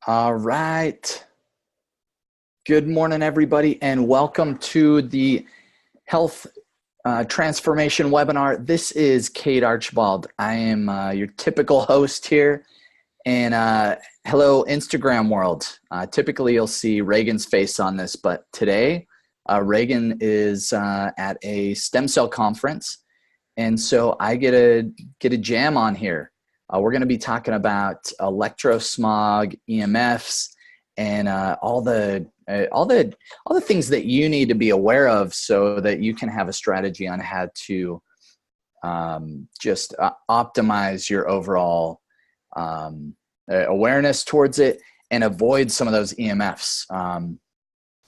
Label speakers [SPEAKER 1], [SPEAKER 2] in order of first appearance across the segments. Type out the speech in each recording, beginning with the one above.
[SPEAKER 1] All right. Good morning, everybody, and welcome to the Health Transformation webinar. This is Cade Archibald. I am your typical host here. And hello, Instagram world. Typically, you'll see Reagan's face on this, but today, Reagan is at a stem cell conference. And so I get a jam on here. We're going to be talking about electrosmog, EMFs, and all the things that you need to be aware of so that you can have a strategy on how to just optimize your overall awareness towards it and avoid some of those EMFs.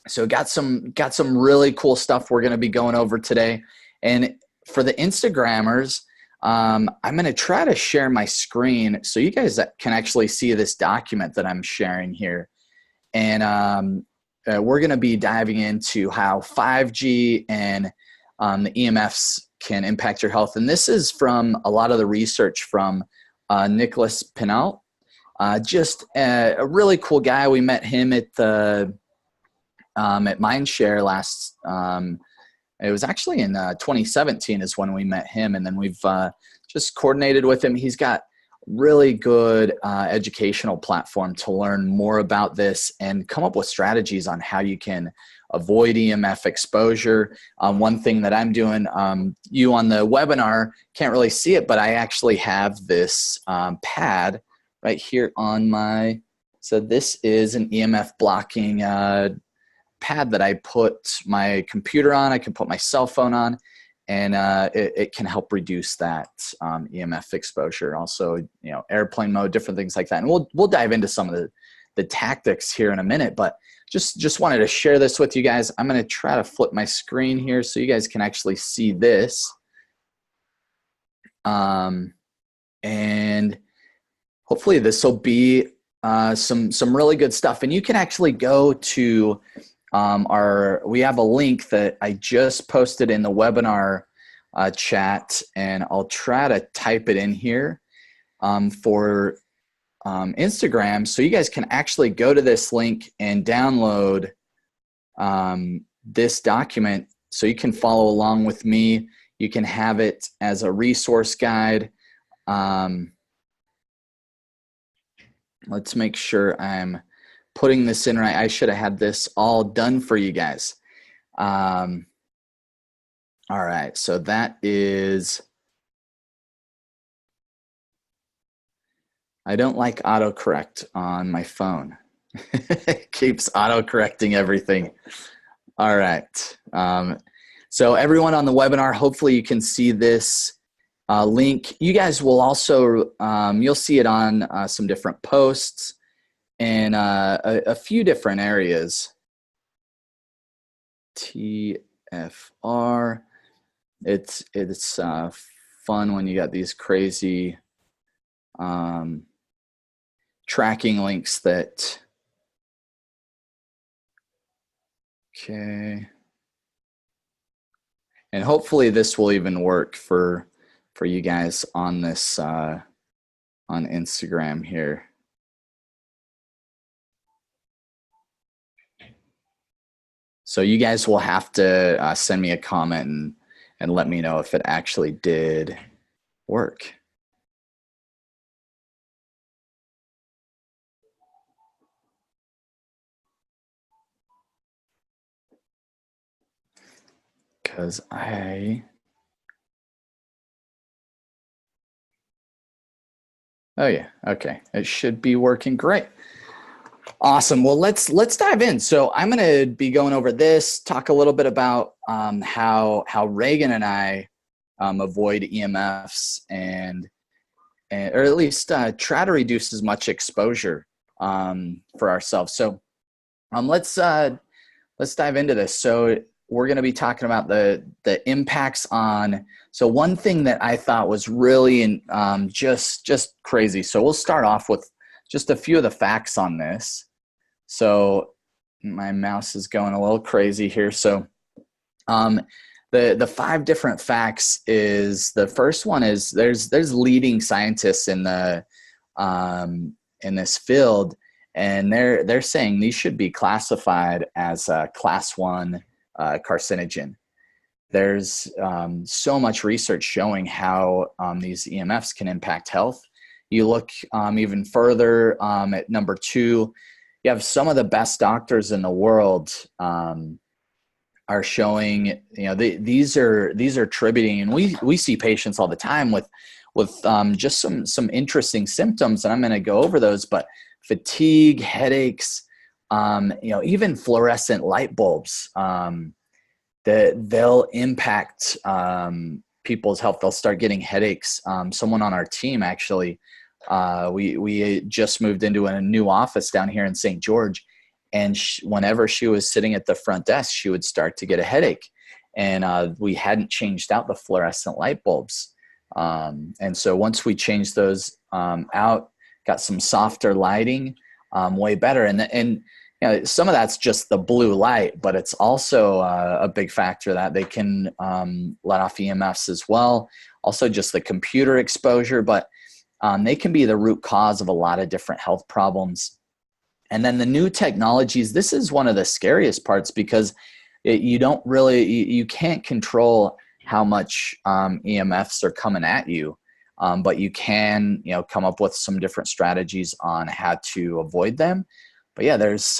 [SPEAKER 1] So got some really cool stuff we're going to be going over today. And for the Instagrammers, I'm going to try to share my screen so you guys can actually see this document that I'm sharing here. And we're going to be diving into how 5G and the EMFs can impact your health. And this is from a lot of the research from Nicholas Pinnell. Just a really cool guy. We met him at the at Mindshare last it was actually in 2017 is when we met him, and then we've just coordinated with him. He's got really good educational platform to learn more about this and come up with strategies on how you can avoid EMF exposure. One thing that I'm doing, you on the webinar can't really see it, but I actually have this pad right here on my, so this is an EMF blocking pad that I put my computer on. I can put my cell phone on, and it can help reduce that EMF exposure. Also, you know, airplane mode, different things like that. And we'll dive into some of the tactics here in a minute, but just wanted to share this with you guys. I'm going to try to flip my screen here so you guys can actually see this. And hopefully this will be some really good stuff. And you can actually go to we have a link that I just posted in the webinar chat, and I'll try to type it in here for Instagram, so you guys can actually go to this link and download this document so you can follow along with me. You can have it as a resource guide. Let's make sure I'm putting this in right. I should have had this all done for you guys. All right, so that is, I don't like autocorrect on my phone. It keeps autocorrecting everything. All right. So everyone on the webinar, hopefully you can see this link. You guys will also, you'll see it on some different posts and a few different areas. TFR. It's fun when you got these crazy tracking links that, okay. And hopefully this will even work for you guys on this, on Instagram here. So you guys will have to send me a comment and let me know if it actually did work. Because oh yeah, okay. It should be working great. Awesome. Well, let's dive in. So I'm going to be going over this, talk a little bit about how Reagan and I avoid EMFs and or at least try to reduce as much exposure for ourselves. So let's dive into this. So we're going to be talking about the impacts on. So one thing that I thought was really just crazy. So we'll start off with just a few of the facts on this. So my mouse is going a little crazy here. So the 5 different facts is, the first one is there's leading scientists in the in this field, and they're saying these should be classified as a class 1 carcinogen. There's so much research showing how these EMFs can impact health. You look even further at number 2, you have some of the best doctors in the world are showing, these are attributing, and we see patients all the time with just some interesting symptoms, and I'm going to go over those, but fatigue, headaches, even fluorescent light bulbs, that they'll impact people's health. They'll start getting headaches. Someone on our team, actually, we just moved into a new office down here in St. George, and whenever she was sitting at the front desk, she would start to get a headache, and we hadn't changed out the fluorescent light bulbs. And so once we changed those out, got some softer lighting, way better. And some of that's just the blue light, but it's also a big factor that they can let off EMFs as well. Also just the computer exposure, but they can be the root cause of a lot of different health problems. And then the new technologies, this is one of the scariest parts, because you can't control how much EMFs are coming at you, but you can come up with some different strategies on how to avoid them. But yeah, there's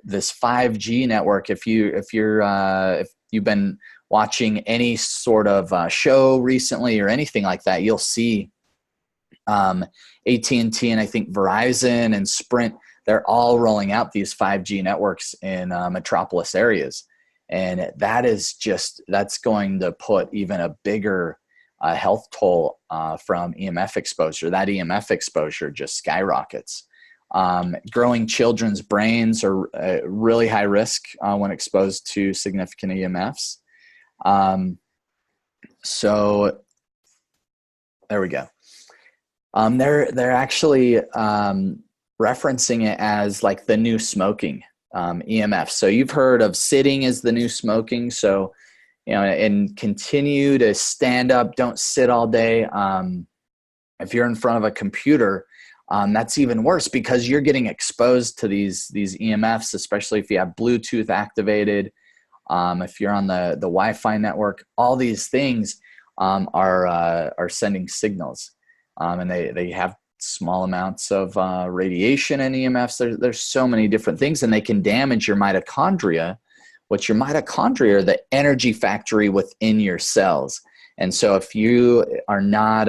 [SPEAKER 1] this 5G network. If you've been watching any sort of show recently or anything like that, you'll see AT&T and I think Verizon and Sprint, they're all rolling out these 5G networks in metropolis areas. And that's going to put even a bigger health toll from EMF exposure. That EMF exposure just skyrockets. Growing children's brains are really high risk when exposed to significant EMFs. So there we go. They're actually referencing it as like the new smoking, EMF. So you've heard of sitting as the new smoking. So, and continue to stand up, don't sit all day. If you're in front of a computer, that's even worse, because you're getting exposed to these EMFs, especially if you have Bluetooth activated, if you're on the Wi-Fi network. All these things are sending signals, and they have small amounts of radiation and EMFs. There's so many different things, and they can damage your mitochondria, which your mitochondria are the energy factory within your cells. And so if you are not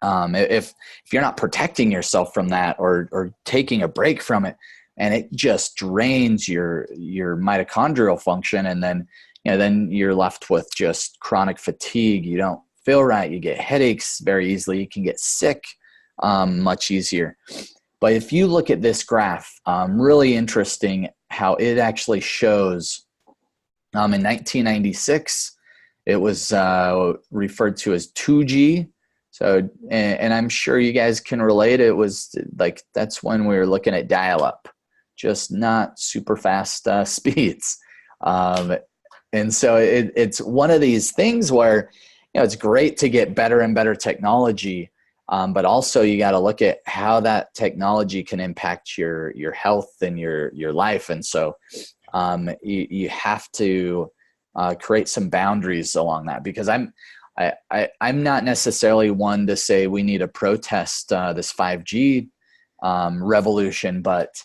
[SPEAKER 1] if you're not protecting yourself from that, or taking a break from it, and it just drains your mitochondrial function, and then you're left with just chronic fatigue. You don't feel right. You get headaches very easily. You can get sick much easier. But if you look at this graph, really interesting how it actually shows in 1996, it was referred to as 2G. So, and I'm sure you guys can relate. It was like, that's when we were looking at dial-up, just not super fast speeds. And so it's one of these things where, it's great to get better and better technology, but also you got to look at how that technology can impact your health and your life. And so you have to create some boundaries along that, because I'm not necessarily one to say we need to protest this 5G revolution, but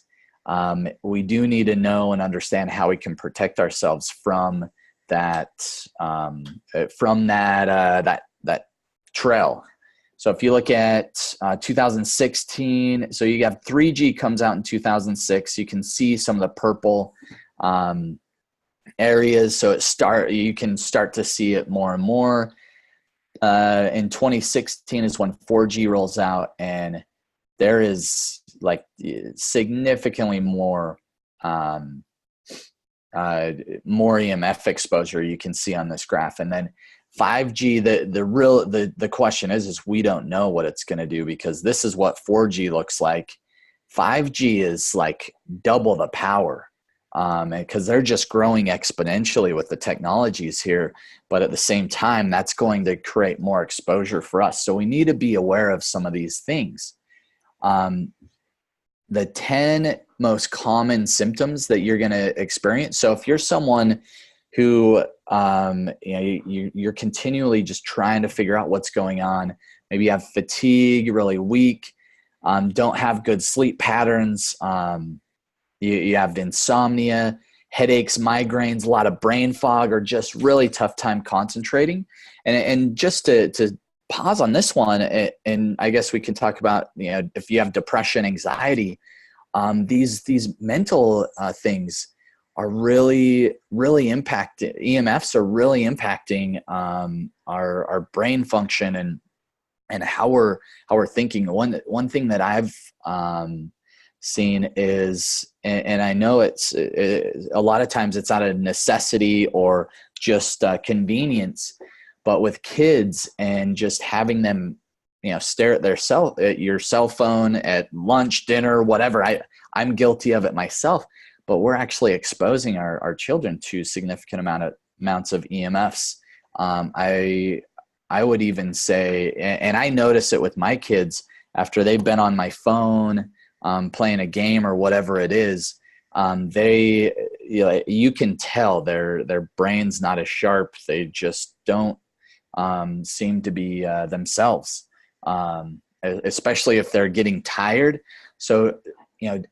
[SPEAKER 1] we do need to know and understand how we can protect ourselves from that trail. So if you look at 2016, so you have 3G comes out in 2006. You can see some of the purple areas. So you can start to see it more and more. In 2016 is when 4G rolls out, and there is like significantly more EMF exposure you can see on this graph. And then 5G, the question is we don't know what it's going to do, because this is what 4G looks like. 5G is like double the power, because they're just growing exponentially with the technologies here. But at the same time, that's going to create more exposure for us. So we need to be aware of some of these things. the 10 most common symptoms that you're going to experience. So if you're someone who, you're continually just trying to figure out what's going on, maybe you have fatigue, you're really weak, don't have good sleep patterns, you have insomnia, headaches, migraines, a lot of brain fog, or just really tough time concentrating. And just to pause on this one, and I guess we can talk about, if you have depression, anxiety, these mental things are really, really impacted. EMFs are really impacting our brain function and how we're thinking. One thing that I've seen is, and I know it's a lot of times it's out of necessity or just convenience, but with kids and just having them, stare at your cell phone at lunch, dinner, whatever. I'm guilty of it myself, but we're actually exposing our children to significant amounts of EMFs. I would even say, and I notice it with my kids after they've been on my phone, playing a game or whatever it is, you can tell their brain's not as sharp. They just don't seem to be themselves, especially if they're getting tired. So,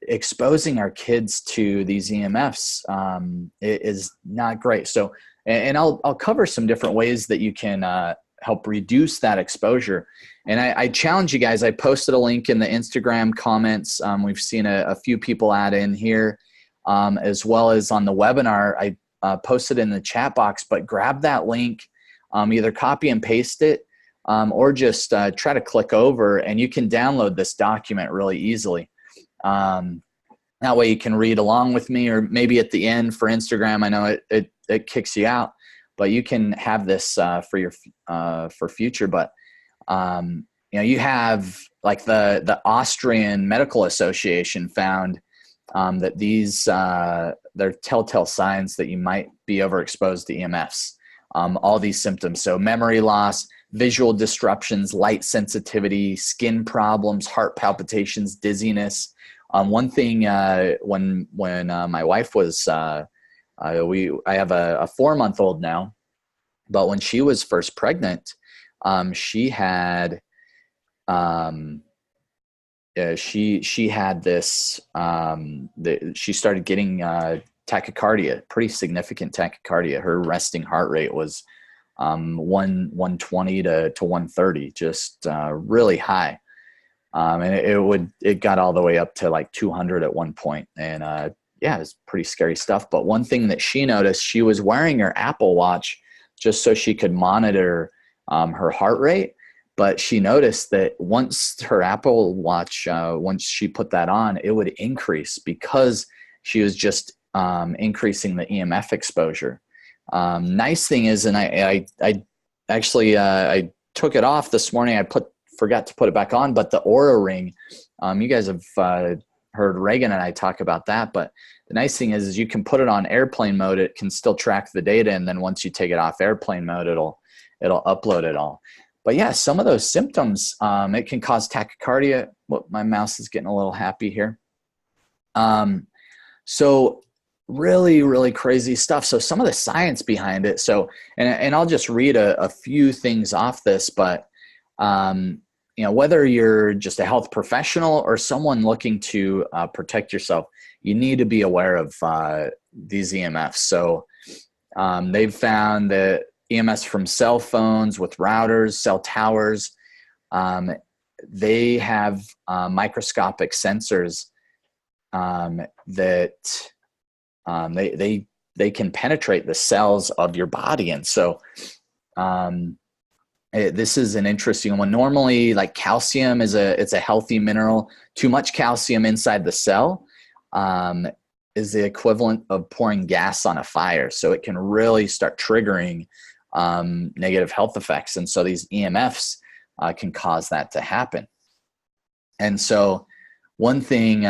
[SPEAKER 1] exposing our kids to these EMFs is not great. So, and I'll cover some different ways that you can help reduce that exposure. And I challenge you guys. I posted a link in the Instagram comments. We've seen a few people add in here, as well as on the webinar. I posted in the chat box, but grab that link, either copy and paste it, or just try to click over, and you can download this document really easily. That way you can read along with me, or maybe at the end for Instagram. I know it kicks you out, but you can have this for future. But you have, like, the Austrian Medical Association found that these they're telltale signs that you might be overexposed to EMFs. All these symptoms: so memory loss, visual disruptions, light sensitivity, skin problems, heart palpitations, dizziness. One thing, when my wife was, I have a 4-month-old now, but when she was first pregnant, she had she had this, she started getting tachycardia, pretty significant tachycardia. Her resting heart rate was 120 to 130, just really high. And it got all the way up to like 200 at one point. And it was pretty scary stuff. But one thing that she noticed, she was wearing her Apple Watch just so she could monitor her heart rate. But she noticed that once her Apple Watch, once she put that on, it would increase because she was just increasing the EMF exposure. Nice thing is, and I actually I took it off this morning. I forgot to put it back on, but the Aura Ring, you guys have heard Reagan and I talk about that. But the nice thing is you can put it on airplane mode. It can still track the data, and then once you take it off airplane mode, it'll upload it all. But yeah, some of those symptoms, it can cause tachycardia. Well, my mouse is getting a little happy here. So really, really crazy stuff. So some of the science behind it. So, and I'll just read a few things off this, but whether you're just a health professional or someone looking to protect yourself, you need to be aware of these EMFs. So they've found that EMFs from cell phones with routers, cell towers, they have microscopic sensors that they can penetrate the cells of your body. And so this is an interesting one. Normally, like calcium it's a healthy mineral. Too much calcium inside the cell is the equivalent of pouring gas on a fire. So it can really start triggering negative health effects. And so these EMFs can cause that to happen. And so one thing,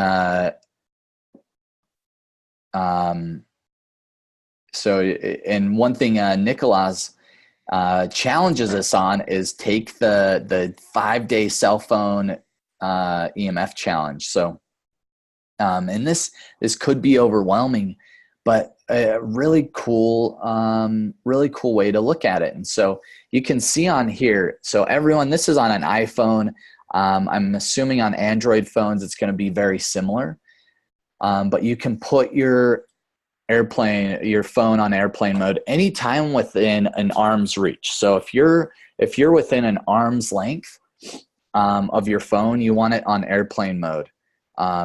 [SPEAKER 1] Nicholas challenges us on is take the 5-day cell phone EMF challenge. So And this could be overwhelming, but a really cool way to look at it. And so you can see on here, so everyone, this is on an iPhone. I'm assuming on Android phones, it's going to be very similar. But you can put your phone on airplane mode anytime within an arm's reach. So if you're within an arm's length of your phone, you want it on airplane mode.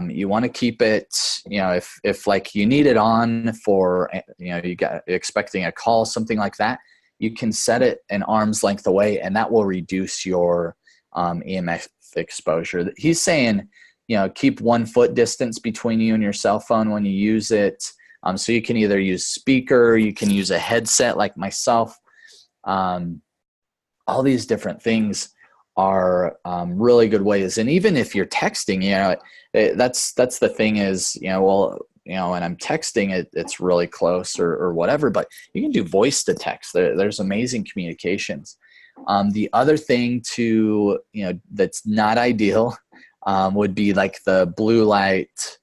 [SPEAKER 1] You want to keep it, if like you need it on for, you got expecting a call, something like that, you can set it an arm's length away, and that will reduce your EMF exposure. He's saying, keep 1 foot distance between you and your cell phone when you use it. So you can either use speaker, you can use a headset like myself. All these different things are really good ways. And even if you're texting, that's the thing is, when I'm texting, it's really close or whatever, but you can do voice to text. There's amazing communications. The other thing that's not ideal would be like the blue light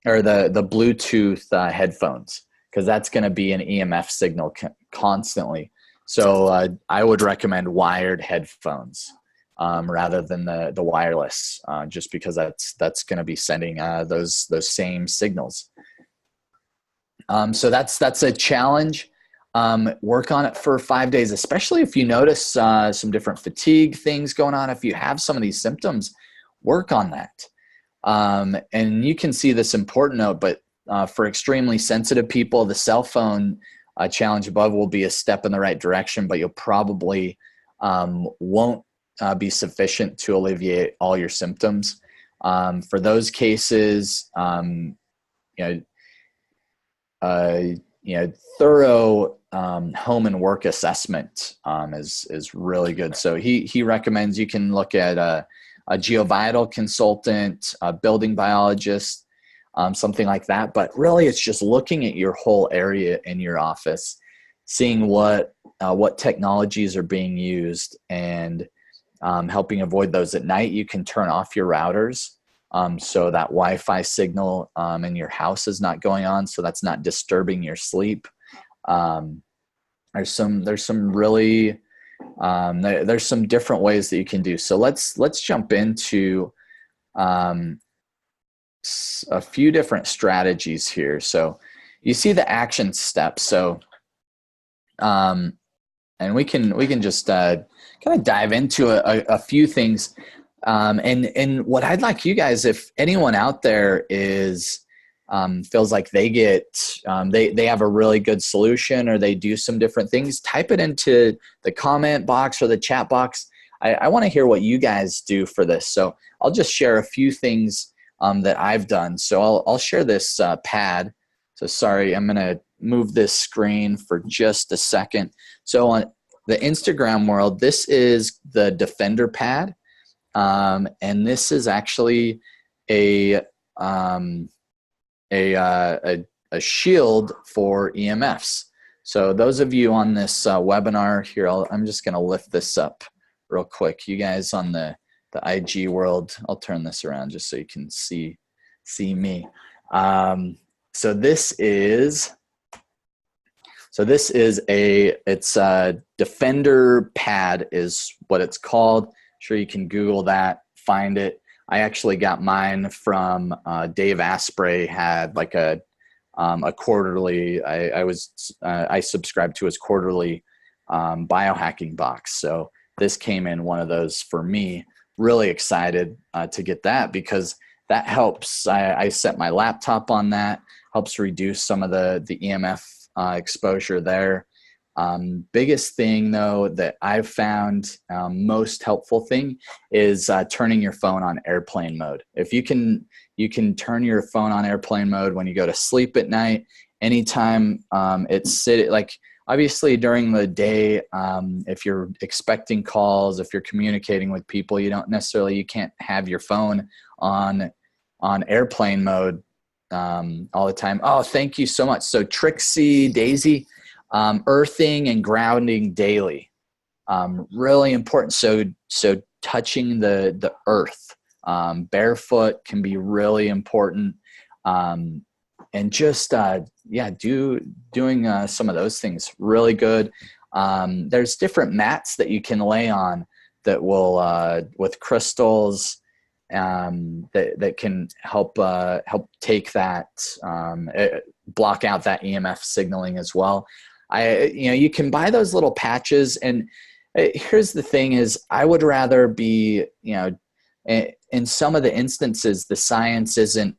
[SPEAKER 1] or the Bluetooth headphones, because that's going to be an EMF signal constantly. So I would recommend wired headphones rather than the wireless, just because that's going to be sending those same signals. So that's a challenge. Work on it for 5 days, especially if you notice some different fatigue things going on. If you have some of these symptoms, work on that. And you can see this important note, but for extremely sensitive people, the cell phone challenge above will be a step in the right direction, but you'll probably won't be sufficient to alleviate all your symptoms. For those cases, thorough home and work assessment is really good. So he recommends you can look at a geovital consultant, a building biologist, something like that. But really, it's just looking at your whole area in your office, seeing what technologies are being used, and helping avoid those. At night, you can turn off your routers so that Wi-Fi signal in your house is not going on, so that's not disturbing your sleep. There's some really there's some different ways that you can do. So let's jump into a few different strategies here. So you see the action steps. So and we can just kind of dive into a few things. And what I'd like you guys, if anyone out there feels like they get they have a really good solution, or they do some different things, type it into the comment box or the chat box. I want to hear what you guys do for this. So I'll just share a few things that I've done. So I'll share this pad. So sorry, I'm going to move this screen for just a second. So on the Instagram world, this is the Defender pad. And this is actually a shield for EMFs. So those of you on this webinar here, I'm just going to lift this up real quick. You guys on the IG world, I'll turn this around just so you can see me. So this is it's a Defender pad is what it's called. Sure, you can Google that, find it. I actually got mine from Dave Asprey. Had like a quarterly. I subscribed to his quarterly biohacking box. So this came in one of those for me. Really excited to get that, because that helps. I set my laptop on that. Helps reduce some of the EMF exposure there. Biggest thing though that I've found most helpful thing is turning your phone on airplane mode. If you can turn your phone on airplane mode when you go to sleep at night, anytime like obviously during the day, if you're expecting calls, if you're communicating with people, you can't have your phone on airplane mode all the time. Oh, thank you so much. So Trixie, Daisy, earthing and grounding daily, really important. So touching the earth Barefoot can be really important. And just, doing some of those things really good. There's different mats that you can lay on that will, with crystals, that can help take that, block out that EMF signaling as well. You can buy those little patches, and here's the thing is, I would rather be, in some of the instances, the science isn't,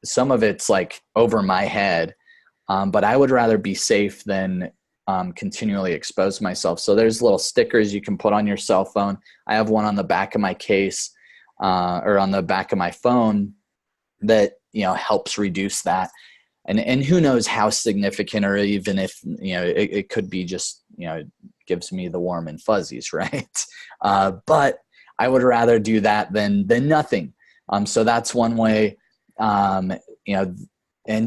[SPEAKER 1] some of it's like over my head, but I would rather be safe than continually expose myself. So there's little stickers you can put on your cell phone. I have one on the back of my case, or on the back of my phone, that helps reduce that. And who knows how significant, or even if it could be just gives me the warm and fuzzies, right? But I would rather do that than nothing. So that's one way. And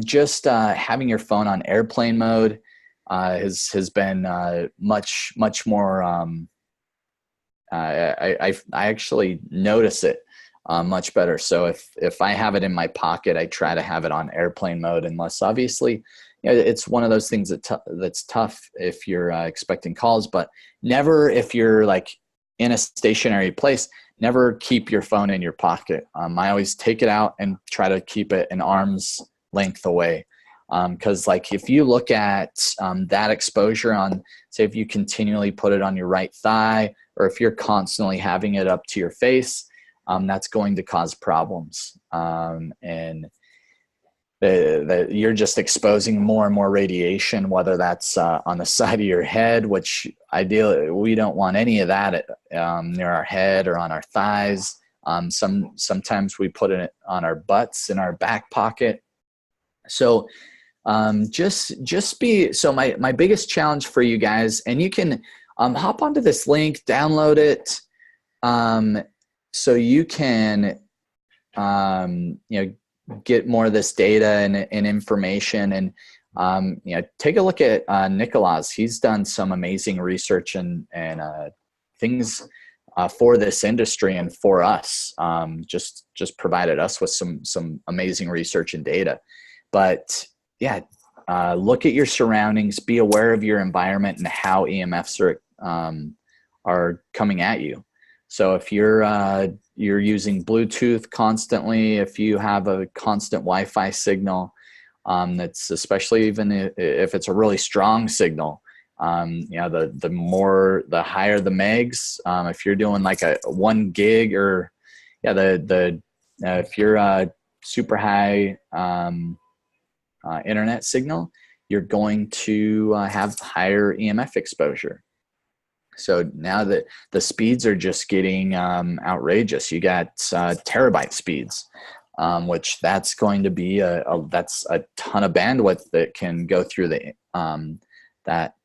[SPEAKER 1] just having your phone on airplane mode has been much more. I actually notice it much better. So if I have it in my pocket, I try to have it on airplane mode, unless obviously it's one of those things that's tough if you're expecting calls, but never, if you're like in a stationary place, never keep your phone in your pocket. I always take it out and try to keep it an arm's length away. Because like if you look at that exposure on, say, if you continually put it on your right thigh, or if you're constantly having it up to your face, that's going to cause problems. And that you're just exposing more and more radiation, whether that's on the side of your head, which ideally we don't want any of that near our head or on our thighs. Sometimes we put it on our butts, in our back pocket. So just be, so my biggest challenge for you guys, and you can hop onto this link, download it, so you can get more of this data and information, and take a look at Nicolas. He's done some amazing research and things for this industry and for us. Just provided us with some amazing research and data. But yeah, look at your surroundings, be aware of your environment and how EMFs are coming at you. So if you're using Bluetooth constantly, if you have a constant Wi-Fi signal, that's, especially even if it's a really strong signal, the higher the megs. If you're doing like a 1 gig, or if you're super high internet signal, you're going to have higher EMF exposure. So now that the speeds are just getting outrageous, you got terabyte speeds, which that's going to be that's a ton of bandwidth that can go through that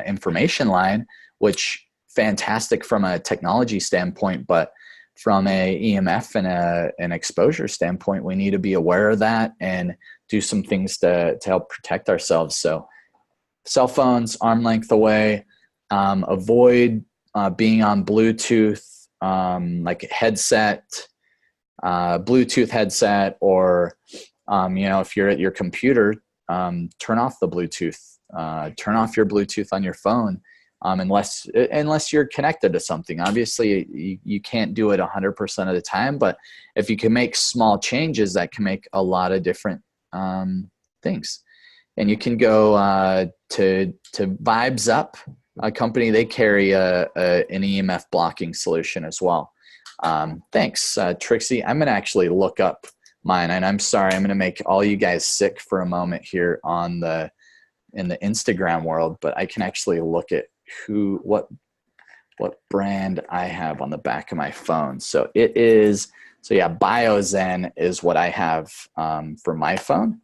[SPEAKER 1] information line, which fantastic from a technology standpoint, but from a EMF and an exposure standpoint, we need to be aware of that and do some things to help protect ourselves. So cell phones, arm length away. Avoid being on Bluetooth, like headset, Bluetooth headset, or if you're at your computer, turn off the Bluetooth, turn off your Bluetooth on your phone, unless you're connected to something. Obviously, you can't do it 100% of the time, but if you can make small changes, that can make a lot of different things. And you can go to Vibes Up, a company. They carry an EMF blocking solution as well. Thanks, Trixie. I'm going to actually look up mine, and I'm sorry, I'm going to make all you guys sick for a moment here in the Instagram world, but I can actually look at what brand I have on the back of my phone. So BioZen is what I have for my phone.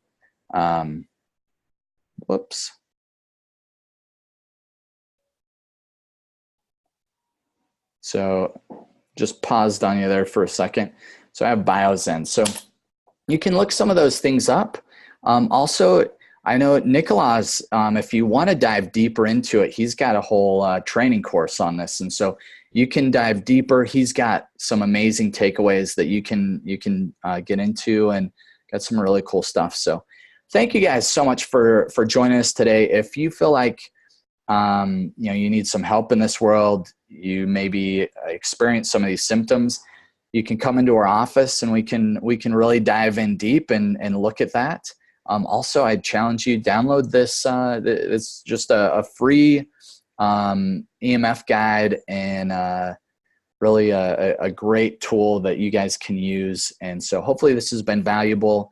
[SPEAKER 1] Whoops. So just paused on you there for a second. So I have BioZen. So you can look some of those things up. Also, I know Nicolas, if you want to dive deeper into it, he's got a whole training course on this. And so you can dive deeper. He's got some amazing takeaways that you can get into, and got some really cool stuff. So thank you guys so much for joining us today. If you feel like you need some help in this world, you maybe experience some of these symptoms, you can come into our office and we can really dive in deep and look at that. Also, I'd challenge you, download this. It's just a free EMF guide, and really a great tool that you guys can use. And so hopefully this has been valuable.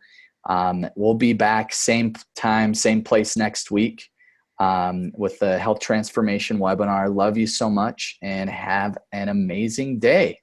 [SPEAKER 1] We'll be back same time, same place next week with the Health Transformation webinar. Love you so much and have an amazing day.